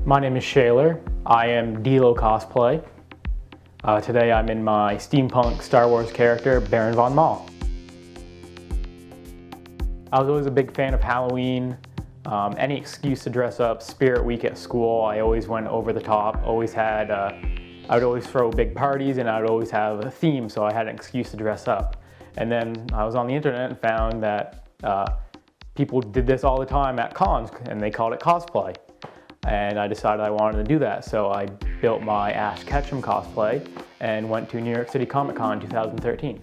My name is Shaler. I am Dilo Cosplay. Today I'm in my steampunk Star Wars character, Baron Von Maul. I was always a big fan of Halloween. Any excuse to dress up, Spirit Week at school, I always went over the top. I would always throw big parties and I would always have a theme, so I had an excuse to dress up. And then I was on the internet and found that people did this all the time at cons and they called it cosplay. And I decided I wanted to do that, so I built my Ketchum cosplay and went to New York City Comic Con 2013.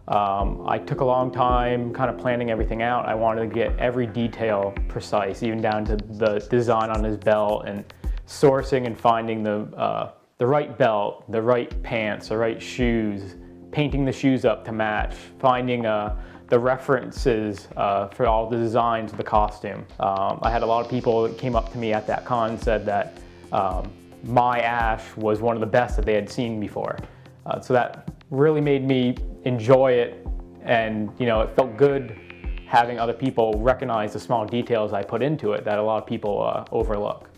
I took a long time kind of planning everything out. I wanted to get every detail precise, even down to the design on his belt and sourcing and finding the right belt, the right pants, the right shoes, painting the shoes up to match, finding the references for all the designs of the costume. I had a lot of people that came up to me at that con and said that my Ash was one of the best that they had seen before. So that really made me enjoy it, and it felt good having other people recognize the small details I put into it that a lot of people overlook.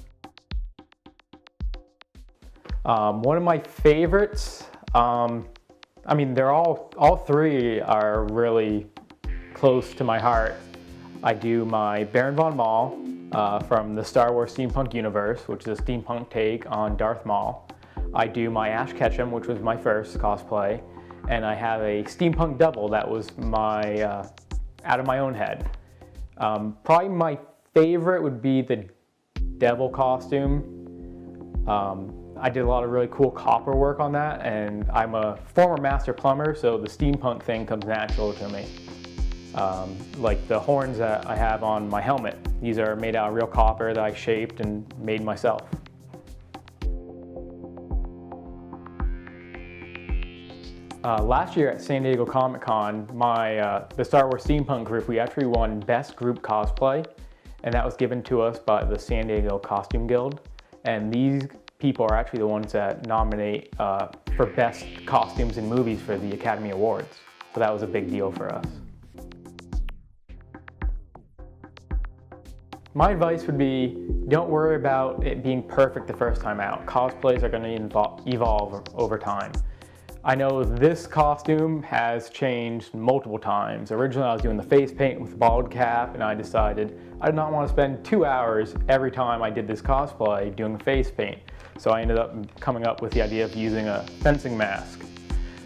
One of my favorites, they're all three are really close to my heart. I do my Baron Von Maul from the Star Wars Steampunk Universe, which is a steampunk take on Darth Maul. I do my Ketchum, which was my first cosplay, and I have a steampunk double that was my out of my own head. Probably my favorite would be the devil costume. I did a lot of really cool copper work on that, and I'm a former master plumber, so the steampunk thing comes natural to me. Like the horns that I have on my helmet, these are made out of real copper that I shaped and made myself. Last year at San Diego Comic Con, the Star Wars Steampunk group, we actually won Best Group Cosplay, and that was given to us by the San Diego Costume Guild. And these people are actually the ones that nominate for Best Costumes in Movies for the Academy Awards. So that was a big deal for us. My advice would be, don't worry about it being perfect the first time out. Cosplays are going to evolve over time. I know this costume has changed multiple times. Originally I was doing the face paint with the bald cap, and I decided I did not want to spend 2 hours every time I did this cosplay doing the face paint. So I ended up coming up with the idea of using a fencing mask.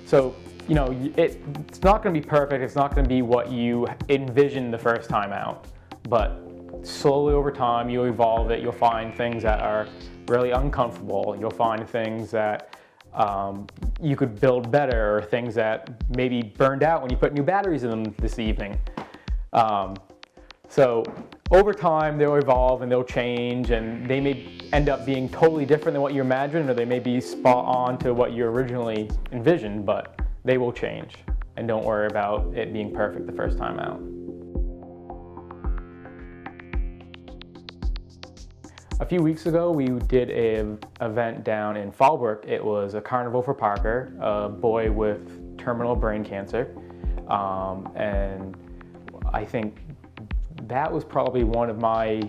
So, it's not going to be perfect, it's not going to be what you envisioned the first time out, but slowly over time you'll evolve it. You'll find things that are really uncomfortable. You'll find things that you could build better, or things that maybe burned out when you put new batteries in them this evening. So over time they'll evolve and they'll change, and they may end up being totally different than what you imagined, or they may be spot on to what you originally envisioned, but they will change. And don't worry about it being perfect the first time out. A few weeks ago, we did an event down in Fallbrook. It was a carnival for Parker, a boy with terminal brain cancer. And I think that was probably one of my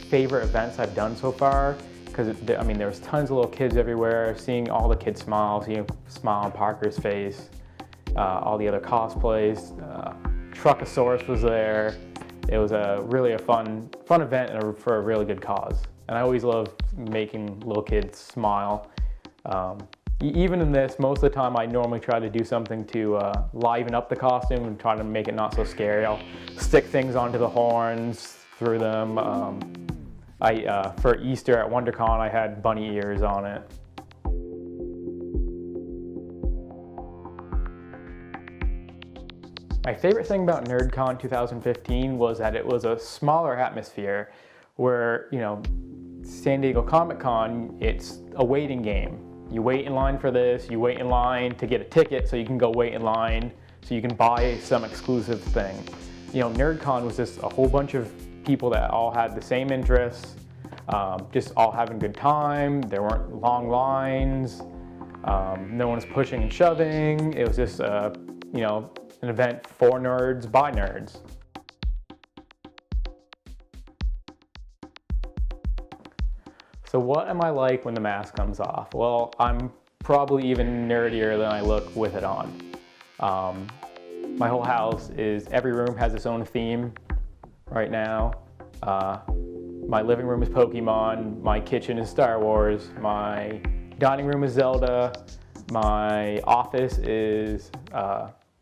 favorite events I've done so far, because there was tons of little kids everywhere. Seeing all the kids smile, seeing a smile on Parker's face, all the other cosplays. Truckosaurus was there. It was really a fun event and for a really good cause. And I always love making little kids smile. Even in this, most of the time I normally try to do something to liven up the costume and try to make it not so scary. I'll stick things onto the horns, through them. For Easter at WonderCon, I had bunny ears on it. My favorite thing about NerdCon 2015 was that it was a smaller atmosphere where, San Diego Comic Con, it's a waiting game. You wait in line for this, you wait in line to get a ticket so you can go wait in line so you can buy some exclusive thing. NerdCon was just a whole bunch of people that all had the same interests, just all having a good time. There weren't long lines, no one was pushing and shoving. It was just, an event for nerds by nerds. So what am I like when the mask comes off? Well, I'm probably even nerdier than I look with it on. My whole house every room has its own theme right now. My living room is Pokemon, my kitchen is Star Wars, my dining room is Zelda, my office is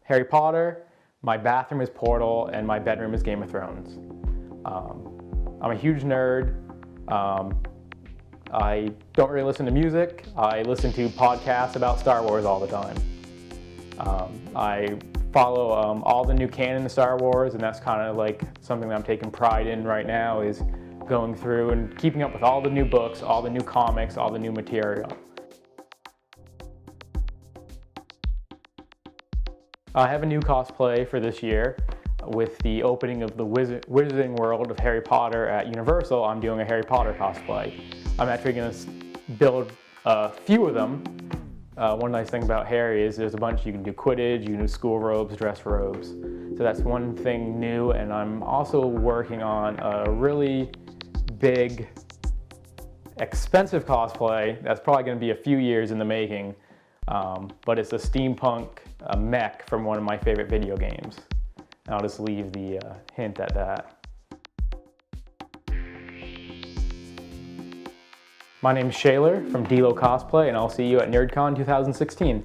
Harry Potter, my bathroom is Portal, and my bedroom is Game of Thrones. I'm a huge nerd. I don't really listen to music. I listen to podcasts about Star Wars all the time. I follow all the new canon of Star Wars, and that's kind of like something that I'm taking pride in right now, is going through and keeping up with all the new books, all the new comics, all the new material. I have a new cosplay for this year. With the opening of the Wizarding World of Harry Potter at Universal, I'm doing a Harry Potter cosplay. I'm actually going to build a few of them. One nice thing about Harry is there's a bunch. You can do Quidditch, you can do school robes, dress robes. So that's one thing new, and I'm also working on a really big, expensive cosplay that's probably going to be a few years in the making, but it's a steampunk mech from one of my favorite video games. And I'll just leave the hint at that. My name's Shaler from Dilo Cosplay, and I'll see you at NerdCon 2016.